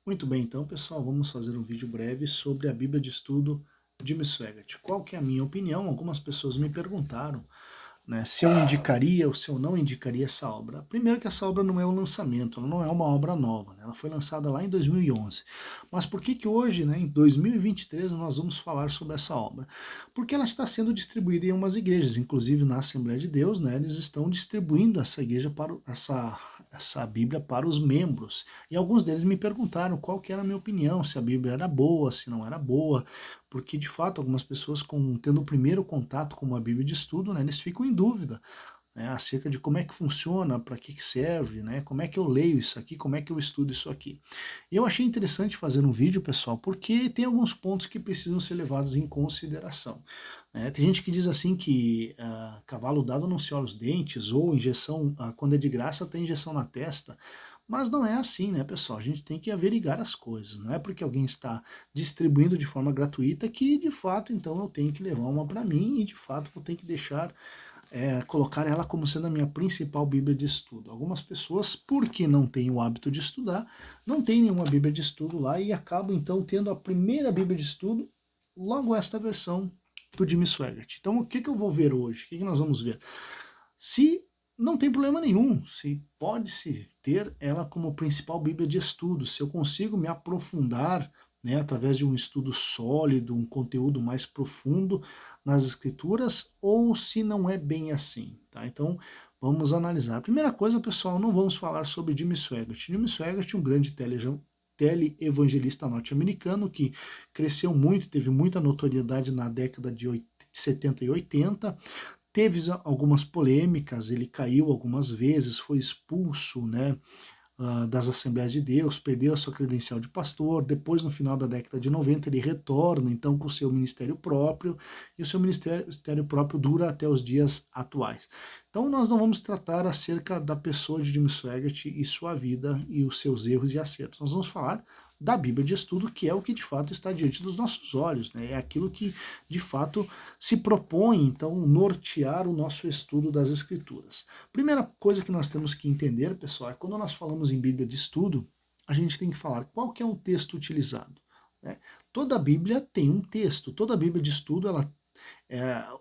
Muito bem, então, pessoal, vamos fazer um vídeo breve sobre a Bíblia de Estudo de Jimmy Swaggart. Qual que é a minha opinião? Algumas pessoas me perguntaram, né, se eu indicaria ou se eu não indicaria essa obra. Primeiro que essa obra não é um lançamento, ela não é uma obra nova, né? Ela foi lançada lá em 2011. Mas por que que hoje, né, em 2023, nós vamos falar sobre essa obra? Porque ela está sendo distribuída em umas igrejas, inclusive na Assembleia de Deus, né, eles estão distribuindo essa igreja para essa Bíblia para os membros. E alguns deles me perguntaram qual que era a minha opinião, se a Bíblia era boa, se não era boa, porque de fato algumas pessoas tendo o primeiro contato com uma Bíblia de estudo, né, eles ficam em dúvida, né, acerca de como é que funciona, para que serve, né, como é que eu leio isso aqui, como é que eu estudo isso aqui. E eu achei interessante fazer um vídeo, pessoal, porque tem alguns pontos que precisam ser levados em consideração. Né. Tem gente que diz assim que cavalo dado não se olha os dentes, ou injeção, quando é de graça, tem injeção na testa. Mas não é assim, né, pessoal? A gente tem que averiguar as coisas. Não é porque alguém está distribuindo de forma gratuita que, de fato, então eu tenho que levar uma para mim e, de fato, eu tenho que deixar, colocar ela como sendo a minha principal Bíblia de estudo. Algumas pessoas, porque não têm o hábito de estudar, não têm nenhuma Bíblia de estudo lá e acabam, então, tendo a primeira Bíblia de estudo, logo esta versão do Jimmy Swaggart. Então, o que, que eu vou ver hoje? O que, que nós vamos ver? Se não tem problema nenhum, se pode-se ter ela como principal Bíblia de estudo, se eu consigo me aprofundar, né, através de um estudo sólido, um conteúdo mais profundo nas escrituras, ou se não é bem assim, tá? Então, vamos analisar. Primeira coisa, pessoal, não vamos falar sobre Jimmy Swaggart. Jimmy Swaggart é um grande teleevangelista norte-americano que cresceu muito, teve muita notoriedade na década de 70 e 80, teve algumas polêmicas, ele caiu algumas vezes, foi expulso, né, das Assembleias de Deus, perdeu a sua credencial de pastor, depois no final da década de 90 ele retorna então com o seu ministério próprio, e o seu ministério próprio dura até os dias atuais. Então nós não vamos tratar acerca da pessoa de Jim Swaggart e sua vida e os seus erros e acertos, nós vamos falar da Bíblia de estudo, que é o que de fato está diante dos nossos olhos, né? É aquilo que de fato se propõe então nortear o nosso estudo das Escrituras. Primeira coisa que nós temos que entender, pessoal, é quando nós falamos em Bíblia de estudo, a gente tem que falar qual que é o texto utilizado. Né? Toda a Bíblia tem um texto, toda a Bíblia de estudo,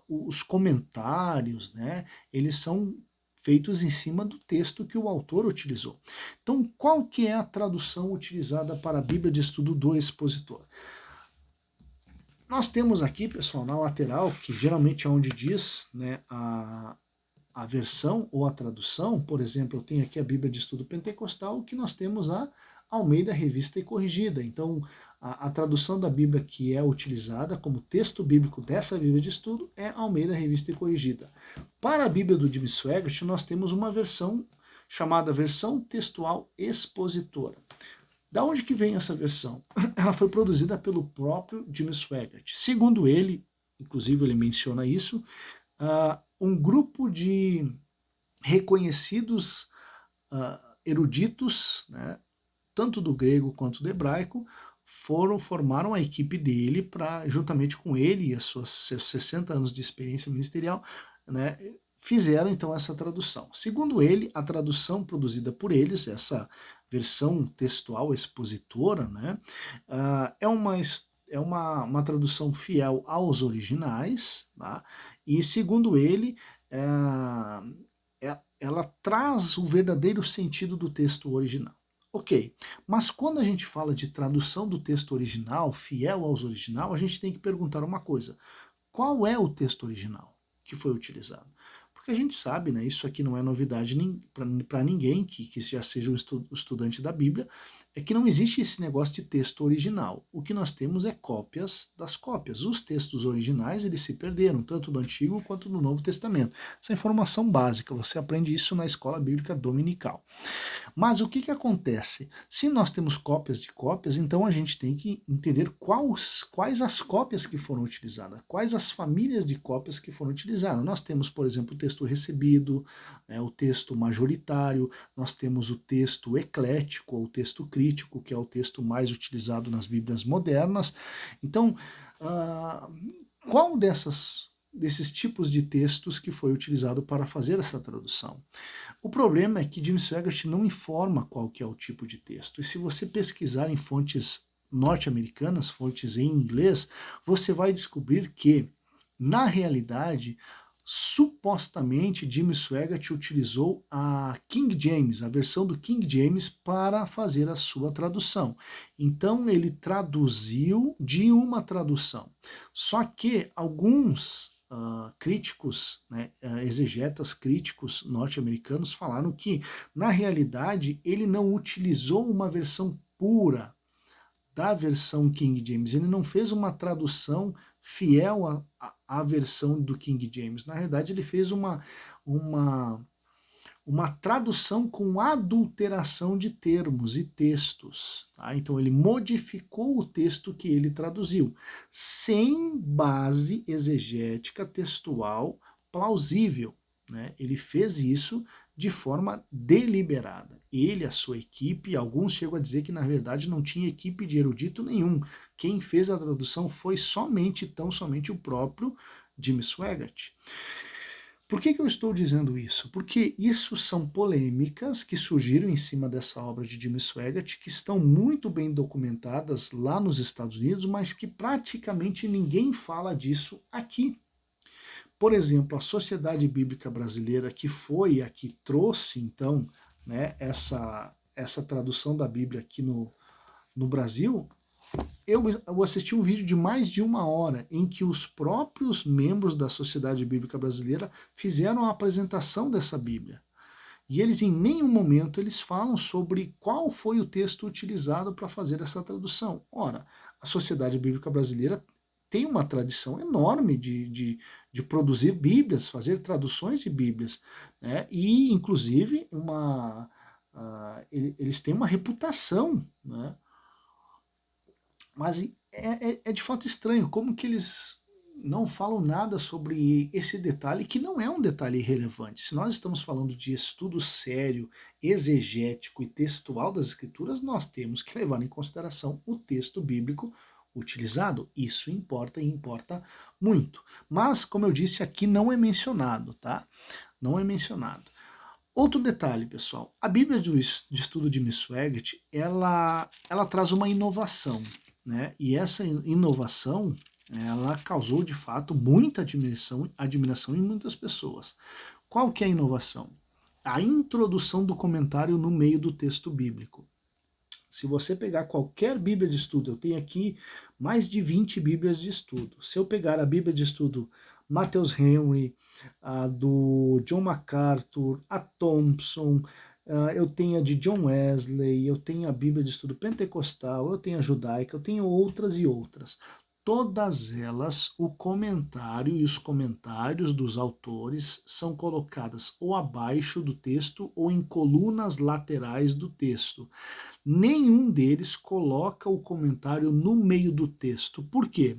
os comentários, né, eles são feitos em cima do texto que o autor utilizou. Então, qual que é a tradução utilizada para a Bíblia de estudo do expositor? Nós temos aqui, pessoal, na lateral, que geralmente é onde diz, né, a versão ou a tradução. Por exemplo, eu tenho aqui a Bíblia de Estudo Pentecostal, que nós temos a Almeida Revista e Corrigida. Então, a tradução da Bíblia que é utilizada como texto bíblico dessa Bíblia de Estudo é Almeida Revista e Corrigida. Para a Bíblia do Jimmy Swaggart, nós temos uma versão chamada Versão Textual Expositora. Da onde que vem essa versão? Ela foi produzida pelo próprio Jimmy Swaggart. Segundo ele, inclusive ele menciona isso, um grupo de reconhecidos eruditos, né, tanto do grego quanto do hebraico, formaram a equipe dele para, juntamente com ele e seus 60 anos de experiência ministerial, né, fizeram então essa tradução. Segundo ele, a tradução produzida por eles, essa versão textual expositora, né, é uma tradução fiel aos originais, tá? E segundo ele, ela traz o verdadeiro sentido do texto original. Ok, mas quando a gente fala de tradução do texto original, fiel aos original, a gente tem que perguntar uma coisa: qual é o texto original que foi utilizado? Porque a gente sabe, né, isso aqui não é novidade para ninguém que já seja um estudante da Bíblia, é que não existe esse negócio de texto original. O que nós temos é cópias das cópias. Os textos originais, eles se perderam, tanto do Antigo quanto do Novo Testamento. Essa é informação básica, você aprende isso na escola bíblica dominical. Mas o que, que acontece? Se nós temos cópias de cópias, então a gente tem que entender quais as cópias que foram utilizadas, quais as famílias de cópias que foram utilizadas. Nós temos, por exemplo, o texto recebido, né, o texto majoritário, nós temos o texto eclético, ou o texto crítico, que é o texto mais utilizado nas Bíblias modernas. Então, qual desses tipos de textos que foi utilizado para fazer essa tradução? O problema é que Jim Swaggart não informa qual que é o tipo de texto. E se você pesquisar em fontes norte-americanas, fontes em inglês, você vai descobrir que, na realidade, supostamente Jim Swaggart utilizou a King James, a versão do King James, para fazer a sua tradução. Então ele traduziu de uma tradução. Só que alguns críticos, né, exegetas críticos norte-americanos falaram que, na realidade, ele não utilizou uma versão pura da versão King James, ele não fez uma tradução fiel à versão do King James. Na realidade, ele fez uma, uma tradução com adulteração de termos e textos. Tá? Então ele modificou o texto que ele traduziu, sem base exegética textual plausível. Né? Ele fez isso de forma deliberada. Ele, a sua equipe, alguns chegam a dizer que na verdade não tinha equipe de erudito nenhum. Quem fez a tradução foi somente, tão somente o próprio Jim Swaggart. Por que eu estou dizendo isso? Porque isso são polêmicas que surgiram em cima dessa obra de Jim Swaggart, que estão muito bem documentadas lá nos Estados Unidos, mas que praticamente ninguém fala disso aqui. Por exemplo, a Sociedade Bíblica Brasileira, que foi a que trouxe, então, né, essa tradução da Bíblia aqui no Brasil, eu assisti um vídeo de mais de 1 hora em que os próprios membros da Sociedade Bíblica Brasileira fizeram a apresentação dessa Bíblia. E eles em nenhum momento eles falam sobre qual foi o texto utilizado para fazer essa tradução. Ora, a Sociedade Bíblica Brasileira tem uma tradição enorme de produzir Bíblias, fazer traduções de Bíblias, né? E inclusive eles têm uma reputação, né? Mas é de fato estranho como que eles não falam nada sobre esse detalhe, que não é um detalhe irrelevante. Se nós estamos falando de estudo sério, exegético e textual das Escrituras, nós temos que levar em consideração o texto bíblico utilizado. Isso importa e importa muito. Mas, como eu disse, aqui não é mencionado, tá? Não é mencionado. Outro detalhe, pessoal, a Bíblia de Estudo de Swaggart, ela traz uma inovação, né? E essa inovação, ela causou de fato muita admiração em muitas pessoas. Qual que é a inovação? A introdução do comentário no meio do texto bíblico. Se você pegar qualquer Bíblia de estudo, eu tenho aqui mais de 20 Bíblias de estudo. Se eu pegar a Bíblia de estudo Matthews Henry, a do John MacArthur, a Thompson, eu tenho a de John Wesley, eu tenho a Bíblia de estudo pentecostal, eu tenho a judaica, eu tenho outras e outras. Todas elas, o comentário e os comentários dos autores são colocadas ou abaixo do texto ou em colunas laterais do texto. Nenhum deles coloca o comentário no meio do texto. Por quê?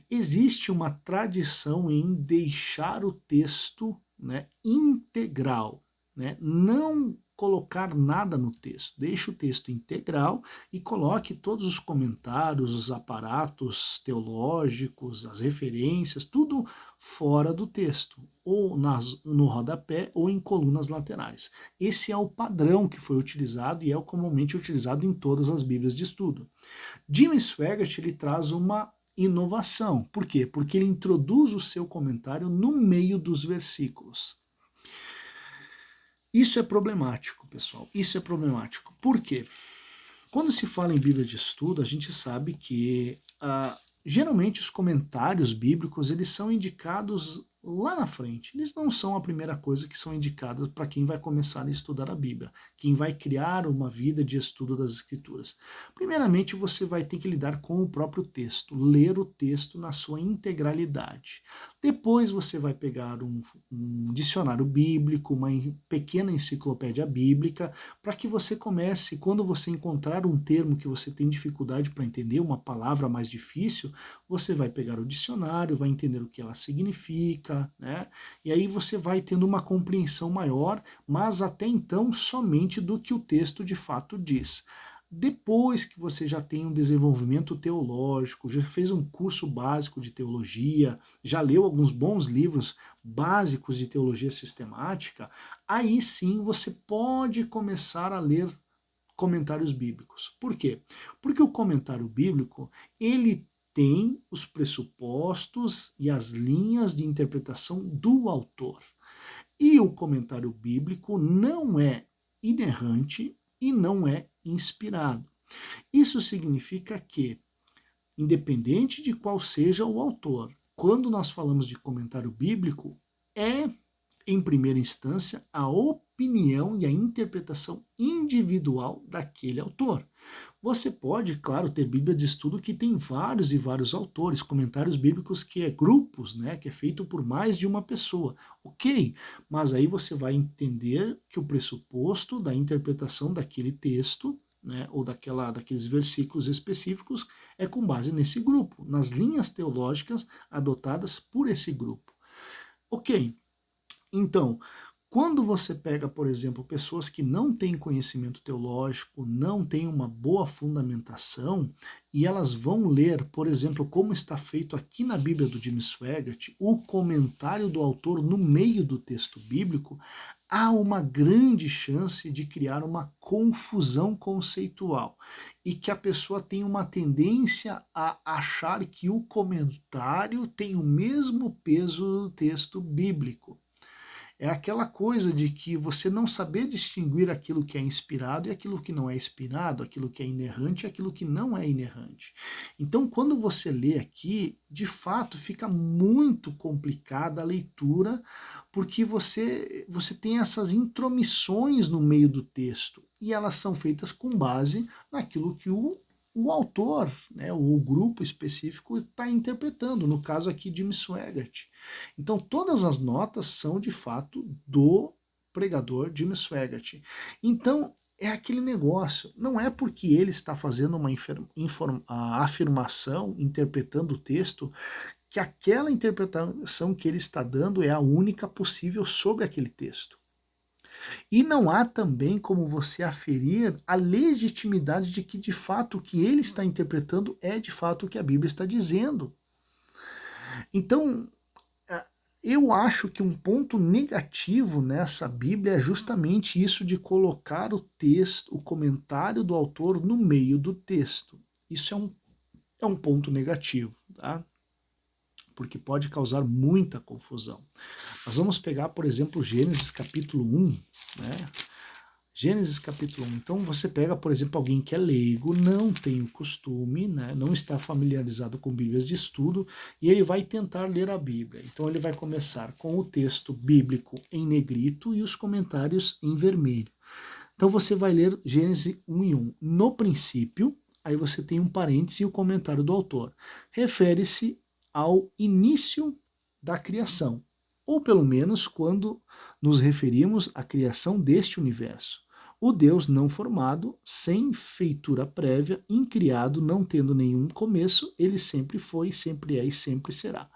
Existe uma tradição em deixar o texto, né, integral, né? Não colocar nada no texto. Deixe o texto integral e coloque todos os comentários, os aparatos teológicos, as referências, tudo fora do texto, ou no rodapé ou em colunas laterais. Esse é o padrão que foi utilizado e é o comumente utilizado em todas as Bíblias de estudo. Jim Swaggart ele traz uma inovação. Por quê? Porque ele introduz o seu comentário no meio dos versículos. Isso é problemático, pessoal. Isso é problemático. Por quê? Quando se fala em Bíblia de estudo, a gente sabe que geralmente os comentários bíblicos eles são indicados lá na frente. Eles não são a primeira coisa que são indicadas para quem vai começar a estudar a Bíblia, quem vai criar uma vida de estudo das Escrituras. Primeiramente, você vai ter que lidar com o próprio texto, ler o texto na sua integralidade. Depois você vai pegar um dicionário bíblico, uma pequena enciclopédia bíblica, para que você comece, quando você encontrar um termo que você tem dificuldade para entender, uma palavra mais difícil, você vai pegar o dicionário, vai entender o que ela significa, né? E aí você vai tendo uma compreensão maior, mas até então somente do que o texto de fato diz. Depois que você já tem um desenvolvimento teológico, já fez um curso básico de teologia, já leu alguns bons livros básicos de teologia sistemática, aí sim você pode começar a ler comentários bíblicos. Por quê? Porque o comentário bíblico, ele tem os pressupostos e as linhas de interpretação do autor. E o comentário bíblico não é inerrante e não é inspirado. Isso significa que, independente de qual seja o autor, quando nós falamos de comentário bíblico, é, em primeira instância, a opinião e a interpretação individual daquele autor. Você pode, claro, ter Bíblia de estudo que tem vários e vários autores, comentários bíblicos que é grupos, né, que é feito por mais de uma pessoa. Ok, mas aí você vai entender que o pressuposto da interpretação daquele texto, né, ou daqueles versículos específicos, é com base nesse grupo, nas linhas teológicas adotadas por esse grupo. Ok, então, quando você pega, por exemplo, pessoas que não têm conhecimento teológico, não têm uma boa fundamentação, e elas vão ler, por exemplo, como está feito aqui na Bíblia do Jim Swaggart, o comentário do autor no meio do texto bíblico, há uma grande chance de criar uma confusão conceitual e que a pessoa tem uma tendência a achar que o comentário tem o mesmo peso do texto bíblico. É aquela coisa de que você não saber distinguir aquilo que é inspirado e aquilo que não é inspirado, aquilo que é inerrante e aquilo que não é inerrante. Então, quando você lê aqui, de fato fica muito complicada a leitura, porque você tem essas intromissões no meio do texto, e elas são feitas com base naquilo que o autor, né, ou o grupo específico está interpretando, no caso aqui Jim Swaggart. Então todas as notas são de fato do pregador Jim Swaggart. Então é aquele negócio, não é porque ele está fazendo uma afirmação, interpretando o texto, que aquela interpretação que ele está dando é a única possível sobre aquele texto. E não há também como você aferir a legitimidade de que de fato o que ele está interpretando é de fato o que a Bíblia está dizendo. Então, eu acho que um ponto negativo nessa Bíblia é justamente isso de colocar o texto, o comentário do autor no meio do texto. Isso é um ponto negativo, tá? Porque pode causar muita confusão. Nós vamos pegar, por exemplo, Gênesis capítulo 1, né? Gênesis capítulo 1. Então você pega, por exemplo, alguém que é leigo, não tem o costume, né, não está familiarizado com Bíblias de estudo, e ele vai tentar ler a Bíblia. Então ele vai começar com o texto bíblico em negrito e os comentários em vermelho. Então você vai ler Gênesis 1 e 1. No princípio, aí você tem um parêntese e o comentário do autor. Refere-se ao início da criação, ou pelo menos quando nos referimos à criação deste universo. O Deus não formado, sem feitura prévia, incriado, não tendo nenhum começo, ele sempre foi, sempre é e sempre será.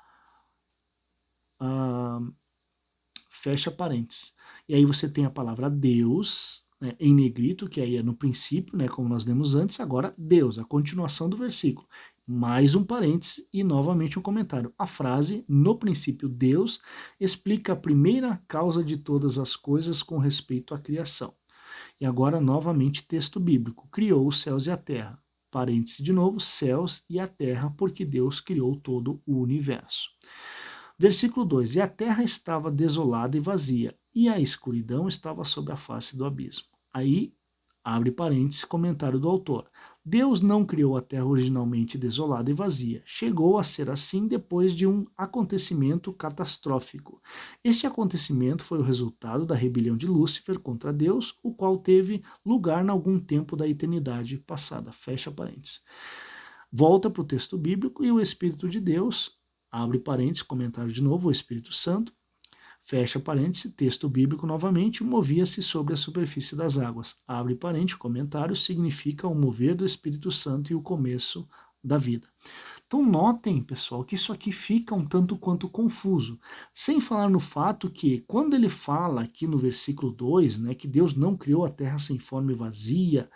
Fecha parênteses. E aí você tem a palavra Deus, né, em negrito, que aí é no princípio, né, como nós lemos antes, agora Deus, a continuação do versículo. Mais um parêntese e novamente um comentário. A frase, no princípio Deus, explica a primeira causa de todas as coisas com respeito à criação. E agora, novamente, texto bíblico. Criou os céus e a terra. Parêntese de novo, céus e a terra, porque Deus criou todo o universo. Versículo 2. E a terra estava desolada e vazia, e a escuridão estava sobre a face do abismo. Aí, abre parênteses, comentário do autor. Deus não criou a terra originalmente desolada e vazia. Chegou a ser assim depois de um acontecimento catastrófico. Este acontecimento foi o resultado da rebelião de Lúcifer contra Deus, o qual teve lugar em algum tempo da eternidade passada. Fecha parênteses. Volta para o texto bíblico e o Espírito de Deus, abre parênteses, comentário de novo, o Espírito Santo, fecha parênteses, texto bíblico novamente, movia-se sobre a superfície das águas. Abre parênteses, comentário, significa o mover do Espírito Santo e o começo da vida. Então notem, pessoal, que isso aqui fica um tanto quanto confuso. Sem falar no fato que, quando ele fala aqui no versículo 2, né, que Deus não criou a terra sem forma e vazia,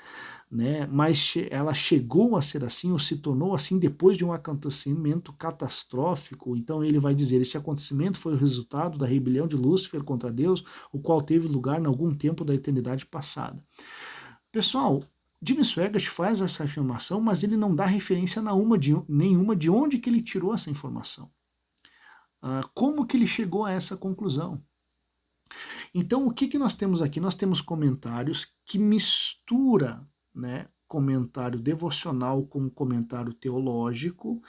né? Mas ela chegou a ser assim ou se tornou assim depois de um acontecimento catastrófico. Então ele vai dizer: esse acontecimento foi o resultado da rebelião de Lúcifer contra Deus, o qual teve lugar em algum tempo da eternidade passada. Pessoal, Jimmy Swaggart faz essa afirmação, mas ele não dá referência nenhuma de onde que ele tirou essa informação. Como que ele chegou a essa conclusão? Então, o que, que nós temos aqui? Nós temos comentários que mistura, né, comentário devocional com comentário teológico,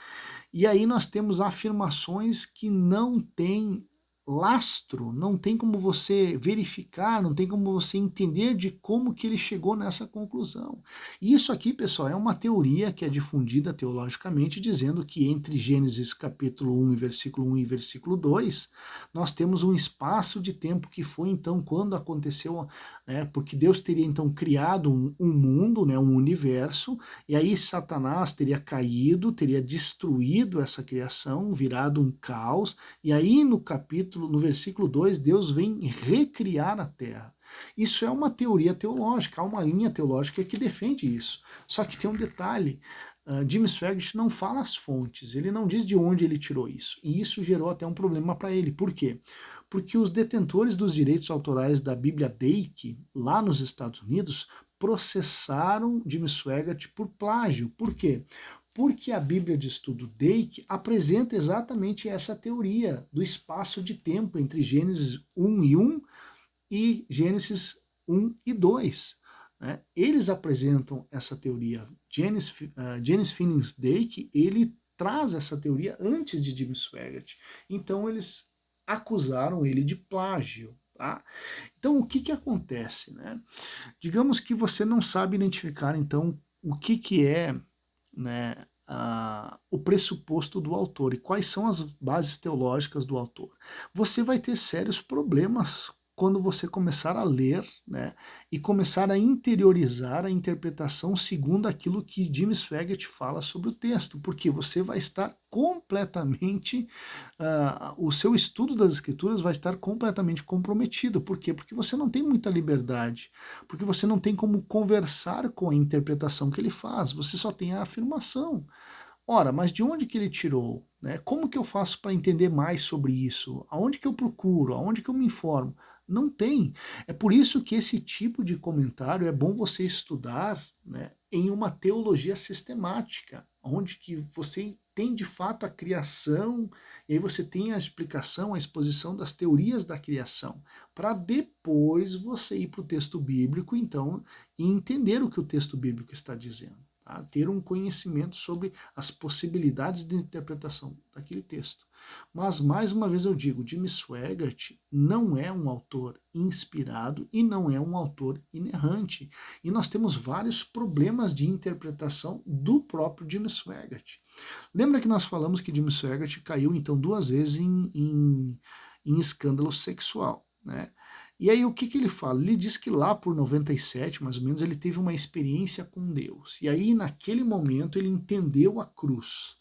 e aí nós temos afirmações que não têm lastro, não tem como você verificar, não tem como você entender de como que ele chegou nessa conclusão. E isso aqui, pessoal, é uma teoria que é difundida teologicamente, dizendo que entre Gênesis capítulo 1 e versículo 1 e versículo 2, nós temos um espaço de tempo que foi então quando aconteceu, né, porque Deus teria então criado um mundo, né, um universo, e aí Satanás teria caído, teria destruído essa criação, virado um caos, e aí no versículo 2, Deus vem recriar a terra. Isso é uma teoria teológica, há uma linha teológica que defende isso. Só que tem um detalhe, Jimmy Swaggart não fala as fontes, ele não diz de onde ele tirou isso, e isso gerou até um problema para ele. Por quê? Porque os detentores dos direitos autorais da Bíblia Dake, lá nos Estados Unidos, processaram Jimmy Swaggart por plágio. Por quê? Porque a Bíblia de Estudo Dake apresenta exatamente essa teoria do espaço de tempo entre Gênesis 1 e 1 e Gênesis 1 e 2. Né? Eles apresentam essa teoria. Janice Finney Dake, ele traz essa teoria antes de Jimmy Swaggart. Então eles acusaram ele de plágio. Tá? Então o que, que acontece? Né? Digamos que você não sabe identificar então o que, que é, né, o pressuposto do autor e quais são as bases teológicas do autor. Você vai ter sérios problemas quando você começar a ler, né, e começar a interiorizar a interpretação segundo aquilo que Jimmy Swaggart fala sobre o texto, porque você vai estar completamente, o seu estudo das escrituras vai estar completamente comprometido. Por quê? Porque você não tem muita liberdade, porque você não tem como conversar com a interpretação que ele faz, você só tem a afirmação. Ora, mas de onde que ele tirou? Né? Como que eu faço para entender mais sobre isso? Aonde que eu procuro? Aonde que eu me informo? Não tem. É por isso que esse tipo de comentário é bom você estudar, né, em uma teologia sistemática, onde que você tem de fato a criação, e aí você tem a explicação, a exposição das teorias da criação, para depois você ir para o texto bíblico, então, e entender o que o texto bíblico está dizendo. Tá? Ter um conhecimento sobre as possibilidades de interpretação daquele texto. Mas, mais uma vez eu digo, Jimmy Swaggart não é um autor inspirado e não é um autor inerrante. E nós temos vários problemas de interpretação do próprio Jimmy Swaggart. Lembra que nós falamos que Jimmy Swaggart caiu então 2 vezes em escândalo sexual, né? E aí o que, que ele fala? Ele diz que lá por 97, mais ou menos, ele teve uma experiência com Deus. E aí naquele momento ele entendeu a cruz.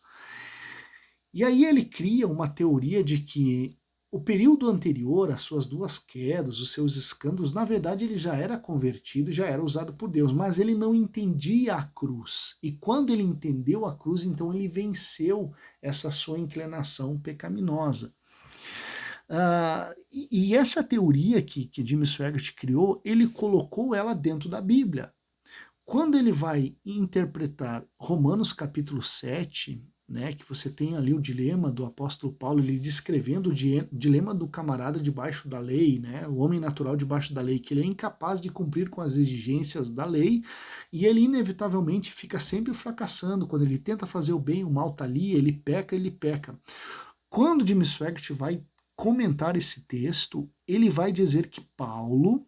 E aí ele cria uma teoria de que o período anterior às suas 2 quedas, os seus escândalos, na verdade ele já era convertido, já era usado por Deus, mas ele não entendia a cruz. E quando ele entendeu a cruz, então ele venceu essa sua inclinação pecaminosa. E essa teoria que Jimmy Swaggart criou, ele colocou ela dentro da Bíblia. Quando ele vai interpretar Romanos capítulo 7, né, que você tem ali o dilema do apóstolo Paulo, ele descrevendo o dilema do camarada debaixo da lei, né, o homem natural debaixo da lei, que ele é incapaz de cumprir com as exigências da lei, e ele inevitavelmente fica sempre fracassando. Quando ele tenta fazer o bem, o mal está ali, ele peca, ele peca. Quando Jimmy Swaggart vai comentar esse texto, ele vai dizer que Paulo,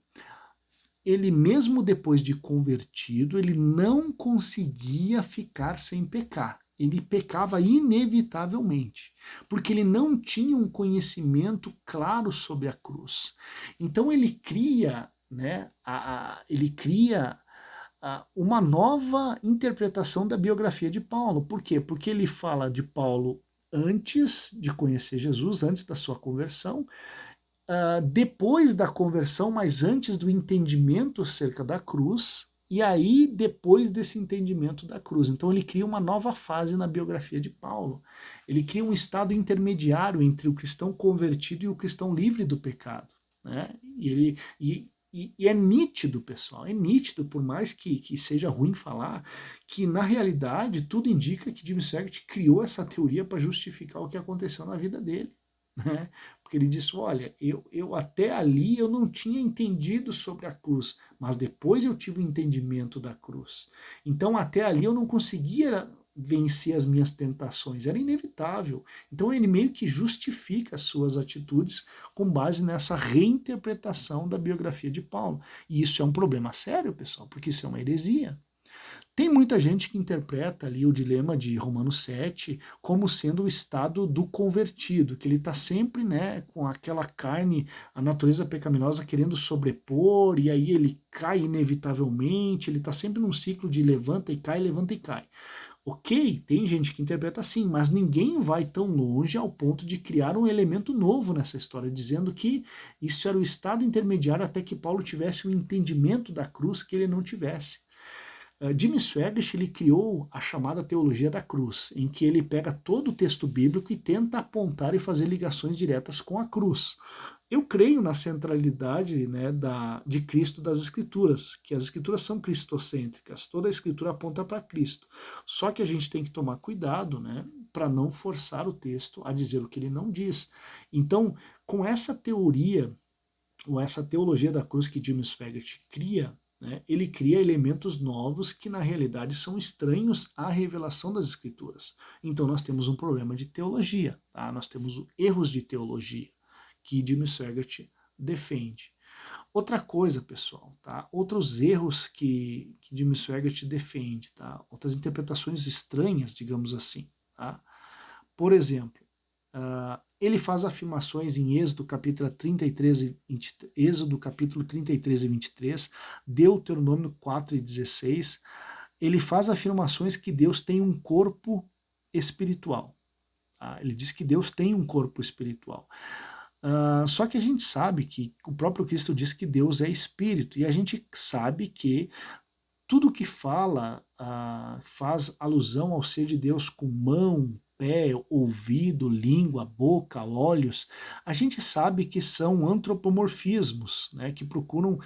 ele mesmo depois de convertido, ele não conseguia ficar sem pecar. Ele pecava inevitavelmente, porque ele não tinha um conhecimento claro sobre a cruz. Então ele cria, né, ele cria uma nova interpretação da biografia de Paulo. Por quê? Porque ele fala de Paulo antes de conhecer Jesus, antes da sua conversão, depois da conversão, mas antes do entendimento acerca da cruz, E aí, depois desse entendimento da cruz, então ele cria uma nova fase na biografia de Paulo. Ele cria um estado intermediário entre o cristão convertido e o cristão livre do pecado. Né? E é nítido, pessoal, é nítido, por mais que seja ruim falar, que na realidade tudo indica que Jim Swaggart criou essa teoria para justificar o que aconteceu na vida dele. Né? Porque ele disse, olha, eu até ali eu não tinha entendido sobre a cruz, mas depois eu tive o entendimento da cruz. Então até ali eu não conseguia vencer as minhas tentações, era inevitável. Então ele meio que justifica as suas atitudes com base nessa reinterpretação da biografia de Paulo. E isso é um problema sério, pessoal, porque isso é uma heresia. Tem muita gente que interpreta ali o dilema de Romanos 7 como sendo o estado do convertido, que ele está sempre, né, com aquela carne, a natureza pecaminosa querendo sobrepor, e aí ele cai inevitavelmente, ele está sempre num ciclo de levanta e cai, levanta e cai. Ok, tem gente que interpreta assim, mas ninguém vai tão longe ao ponto de criar um elemento novo nessa história, dizendo que isso era o estado intermediário até que Paulo tivesse o entendimento da cruz que ele não tivesse. Jimmy Swaggart ele criou a chamada teologia da cruz, em que ele pega todo o texto bíblico e tenta apontar e fazer ligações diretas com a cruz. Eu creio na centralidade, né, de Cristo das Escrituras, que as Escrituras são cristocêntricas, toda a Escritura aponta para Cristo. Só que a gente tem que tomar cuidado, né, para não forçar o texto a dizer o que ele não diz. Então, com essa teoria, ou essa teologia da cruz que Jimmy Swaggart cria, né, ele cria elementos novos que na realidade são estranhos à revelação das Escrituras. Então nós temos um problema de teologia, tá? Nós temos erros de teologia que Jimmy Swaggart defende. Outra coisa, pessoal, tá? Outros erros que Jimmy Swaggart defende, tá? Outras interpretações estranhas, digamos assim. Tá? Por exemplo, ele faz afirmações em Êxodo capítulo 33 e 20, Êxodo capítulo 33 e 23, Deuteronômio 4 e 16. Ele faz afirmações que Deus tem um corpo espiritual. Tá? Ele diz que Deus tem um corpo espiritual. Só que a gente sabe que o próprio Cristo diz que Deus é espírito, e a gente sabe que tudo que fala faz alusão ao ser de Deus com mão, pé, ouvido, língua, boca, olhos. A gente sabe que são antropomorfismos, né, que procuram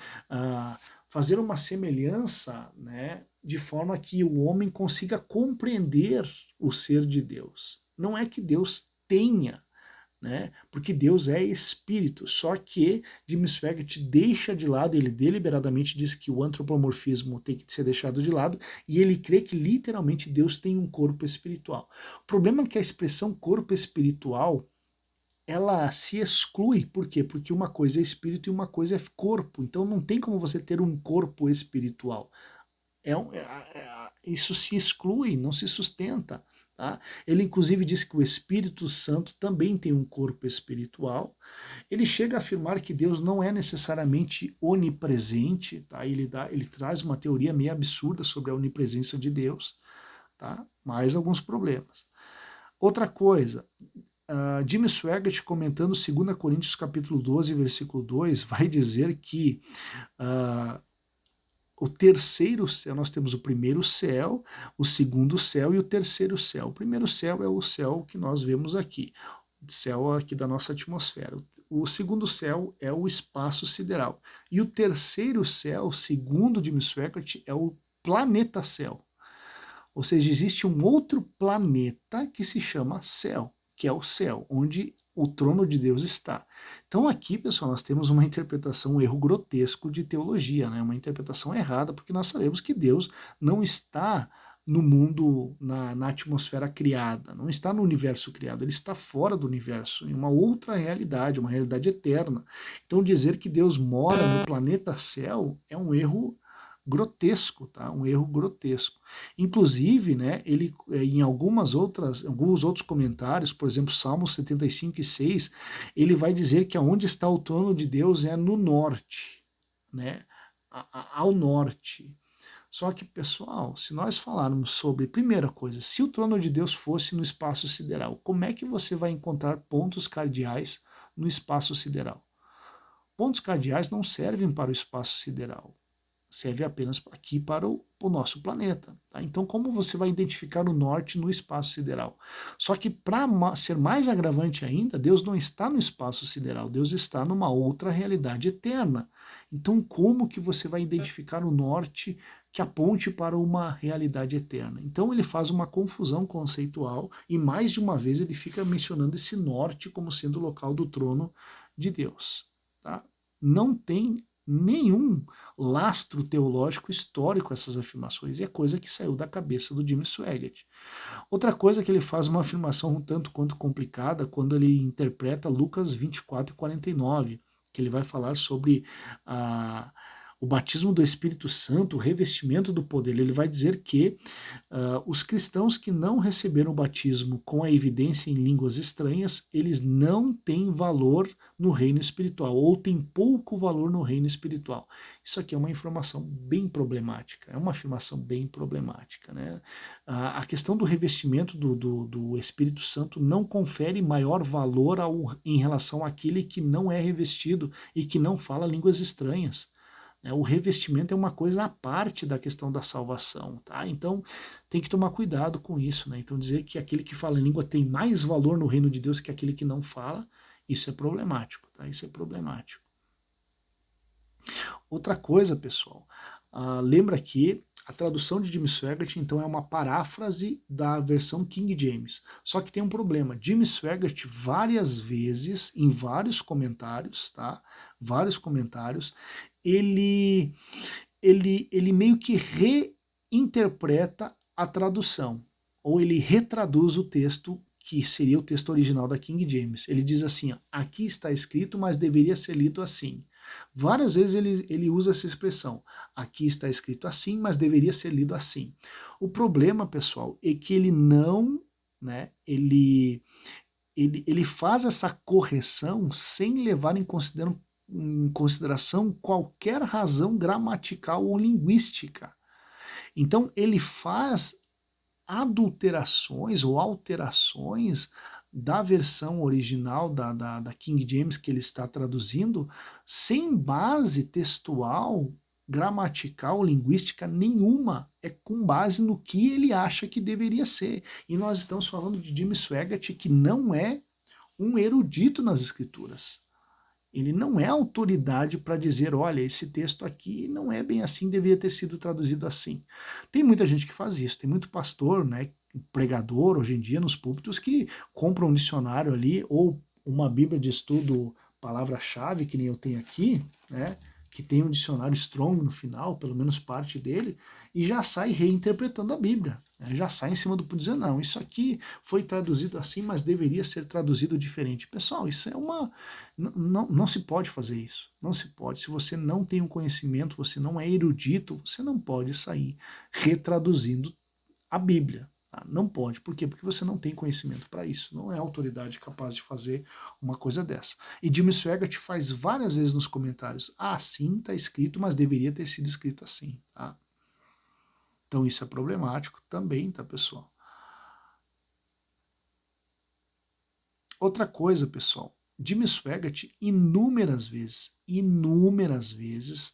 fazer uma semelhança, né, de forma que o homem consiga compreender o ser de Deus. Não é que Deus tenha, né? Porque Deus é espírito, só que Jimmy Swaggart deixa de lado, ele deliberadamente diz que o antropomorfismo tem que ser deixado de lado, e ele crê que literalmente Deus tem um corpo espiritual. O problema é que a expressão corpo espiritual, ela se exclui, por quê? Porque uma coisa é espírito e uma coisa é corpo, então não tem como você ter um corpo espiritual. Isso se exclui, não se sustenta. Tá? Ele inclusive diz que o Espírito Santo também tem um corpo espiritual. Ele chega a afirmar que Deus não é necessariamente onipresente. Tá? Ele traz uma teoria meio absurda sobre a onipresença de Deus. Tá? Mais alguns problemas. Outra coisa, Jimmy Swaggart, comentando 2 Coríntios capítulo 12, versículo 2, vai dizer que o terceiro céu, nós temos o primeiro céu, o segundo céu e o terceiro céu. O primeiro céu é o céu que nós vemos aqui, o céu aqui da nossa atmosfera. O segundo céu é o espaço sideral. E o terceiro céu, segundo Jimmy Swaggart, é o planeta céu. Ou seja, existe um outro planeta que se chama céu, que é o céu, onde o trono de Deus está. Então aqui, pessoal, nós temos uma interpretação, um erro grotesco de teologia, né? Uma interpretação errada, porque nós sabemos que Deus não está no mundo, na atmosfera criada, não está no universo criado, ele está fora do universo, em uma outra realidade, uma realidade eterna. Então dizer que Deus mora no planeta céu é um erro grotesco, tá? Um erro grotesco. Inclusive, né, ele em alguns outros comentários, por exemplo, Salmos 75 e 6, ele vai dizer que aonde está o trono de Deus é no norte, né? Ao norte. Só que, pessoal, se nós falarmos sobre, primeira coisa, se o trono de Deus fosse no espaço sideral, como é que você vai encontrar pontos cardeais no espaço sideral? Pontos cardeais não servem para o espaço sideral. serve apenas aqui para o nosso planeta. Tá? Então, como você vai identificar o norte no espaço sideral? Só que, para ser mais agravante ainda, Deus não está no espaço sideral, Deus está numa outra realidade eterna. Então, como que você vai identificar o norte que aponte para uma realidade eterna? Então, ele faz uma confusão conceitual e, mais de uma vez, ele fica mencionando esse norte como sendo o local do trono de Deus. Tá? Não tem nenhum lastro teológico histórico essas afirmações, e é coisa que saiu da cabeça do Jim Swaggart. Outra coisa é que ele faz uma afirmação um tanto quanto complicada quando ele interpreta Lucas 24 e 49, que ele vai falar sobre o batismo do Espírito Santo, o revestimento do poder. Ele vai dizer que os cristãos que não receberam o batismo com a evidência em línguas estranhas, eles não têm valor no reino espiritual, ou têm pouco valor no reino espiritual. Isso aqui é uma informação bem problemática, é uma afirmação bem problemática. Né? A questão do revestimento do Espírito Santo não confere maior valor em relação àquele que não é revestido e que não fala línguas estranhas. O revestimento é uma coisa à parte da questão da salvação, tá? Então tem que tomar cuidado com isso, né? Então dizer que aquele que fala língua tem mais valor no reino de Deus que aquele que não fala, isso é problemático, tá? Isso é problemático. Outra coisa, pessoal, lembra que a tradução de Jim Swaggart, então, é uma paráfrase da versão King James. Só que tem um problema. Jim Swaggart, várias vezes, em vários comentários, tá? Vários comentários, ele meio que reinterpreta a tradução, ou ele retraduz o texto que seria o texto original da King James. Ele diz assim, ó, aqui está escrito, mas deveria ser lido assim. Várias vezes ele usa essa expressão, aqui está escrito assim, mas deveria ser lido assim. O problema, pessoal, é que ele não, né, ele faz essa correção sem levar em consideração qualquer razão gramatical ou linguística. Então ele faz adulterações ou alterações da versão original da King James que ele está traduzindo sem base textual, gramatical, linguística nenhuma. É com base no que ele acha que deveria ser. E nós estamos falando de Jim Swaggart, que não é um erudito nas escrituras. Ele não é autoridade para dizer, olha, esse texto aqui não é bem assim, deveria ter sido traduzido assim. Tem muita gente que faz isso, tem muito pastor, né, pregador hoje em dia nos púlpitos que compra um dicionário ali ou uma bíblia de estudo palavra-chave, que nem eu tenho aqui, né, que tem um dicionário Strong no final, pelo menos parte dele, e já sai reinterpretando a Bíblia. Né, já sai em cima do púlpito dizendo, não, isso aqui foi traduzido assim, mas deveria ser traduzido diferente. Pessoal, isso é uma... Não se pode fazer isso. Não se pode. Se você não tem um conhecimento, você não é erudito, você não pode sair retraduzindo a Bíblia. Tá? Não pode. Por quê? Porque você não tem conhecimento para isso. Não é autoridade capaz de fazer uma coisa dessa. E Jim Swaggart faz várias vezes nos comentários, assim está escrito, mas deveria ter sido escrito assim. Tá? Então isso é problemático também, tá, pessoal? Outra coisa, pessoal, Jim Swaggart, inúmeras vezes,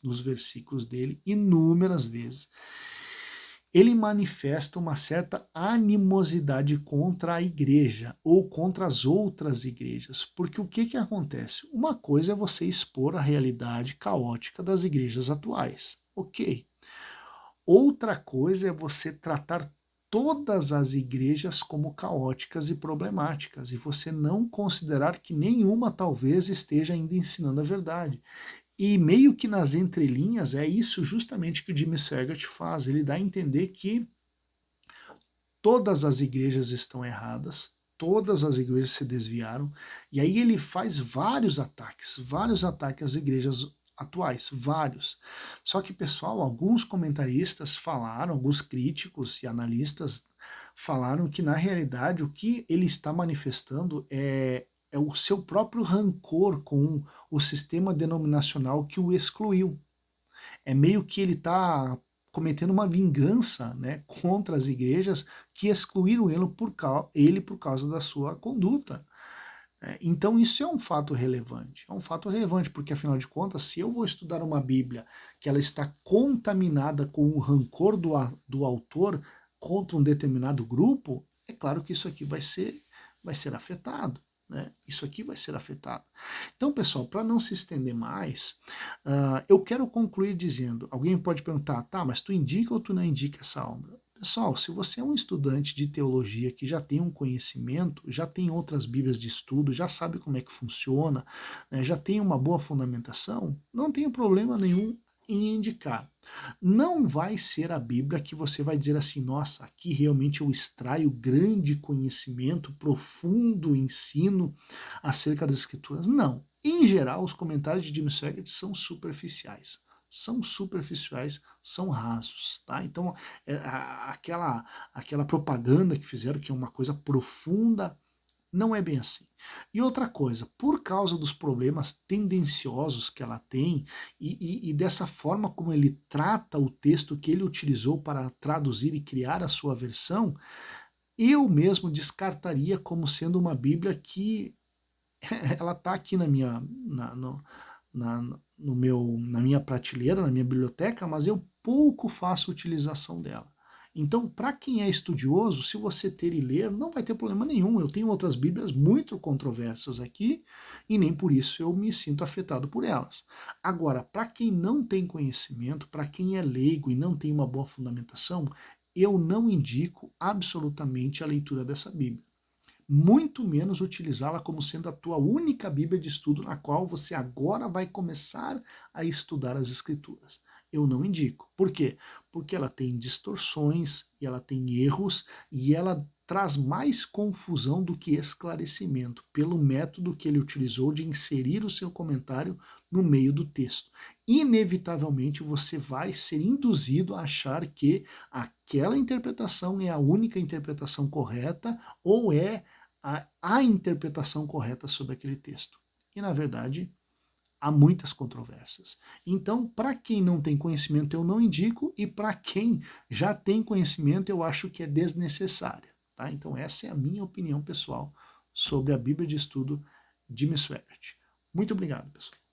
nos versículos dele, inúmeras vezes, ele manifesta uma certa animosidade contra a igreja ou contra as outras igrejas. Porque o que acontece? Uma coisa é você expor a realidade caótica das igrejas atuais. Ok. Outra coisa é você tratar todas as igrejas como caóticas e problemáticas e você não considerar que nenhuma talvez esteja ainda ensinando a verdade. E meio que nas entrelinhas é isso justamente que o Jim Swaggart faz. Ele dá a entender que todas as igrejas estão erradas, todas as igrejas se desviaram, e aí ele faz vários ataques às igrejas atuais, vários. Só que, pessoal, alguns comentaristas falaram, alguns críticos e analistas falaram que, na realidade, o que ele está manifestando é o seu próprio rancor com o sistema denominacional que o excluiu. É meio que ele está cometendo uma vingança, né, contra as igrejas que excluíram ele por causa da sua conduta. Então isso é um fato relevante. É um fato relevante, porque afinal de contas, se eu vou estudar uma Bíblia que ela está contaminada com o rancor do autor contra um determinado grupo, é claro que isso aqui vai ser afetado. Né? Isso aqui vai ser afetado. Então, pessoal, para não se estender mais, eu quero concluir dizendo, alguém pode perguntar, tá, mas tu indica ou tu não indica essa obra? Pessoal, se você é um estudante de teologia que já tem um conhecimento, já tem outras bíblias de estudo, já sabe como é que funciona, né, já tem uma boa fundamentação, não tem problema nenhum em indicar. Não vai ser a Bíblia que você vai dizer assim, nossa, aqui realmente eu extraio grande conhecimento, profundo ensino acerca das Escrituras. Não. Em geral, os comentários de Jim Swaggart são superficiais. São superficiais, são rasos, tá? Então, aquela propaganda que fizeram que é uma coisa profunda, não é bem assim. E outra coisa, por causa dos problemas tendenciosos que ela tem e dessa forma como ele trata o texto que ele utilizou para traduzir e criar a sua versão, eu mesmo descartaria como sendo uma Bíblia que ela está aqui na minha, na, no meu, na minha prateleira, na minha biblioteca, mas eu pouco faço utilização dela. Então, para quem é estudioso, se você ter e ler, não vai ter problema nenhum. Eu tenho outras Bíblias muito controversas aqui e nem por isso eu me sinto afetado por elas. Agora, para quem não tem conhecimento, para quem é leigo e não tem uma boa fundamentação, eu não indico absolutamente a leitura dessa Bíblia, muito menos utilizá-la como sendo a tua única Bíblia de estudo na qual você agora vai começar a estudar as Escrituras. Eu não indico. Por quê? Porque ela tem distorções, e ela tem erros, e ela traz mais confusão do que esclarecimento, pelo método que ele utilizou de inserir o seu comentário no meio do texto. Inevitavelmente você vai ser induzido a achar que aquela interpretação é a única interpretação correta ou é a interpretação correta sobre aquele texto. E, na verdade, há muitas controvérsias. Então, para quem não tem conhecimento, eu não indico, e para quem já tem conhecimento, eu acho que é desnecessária. Tá? Então, essa é a minha opinião pessoal sobre a Bíblia de Estudo de Jim Swaggart. Muito obrigado, pessoal.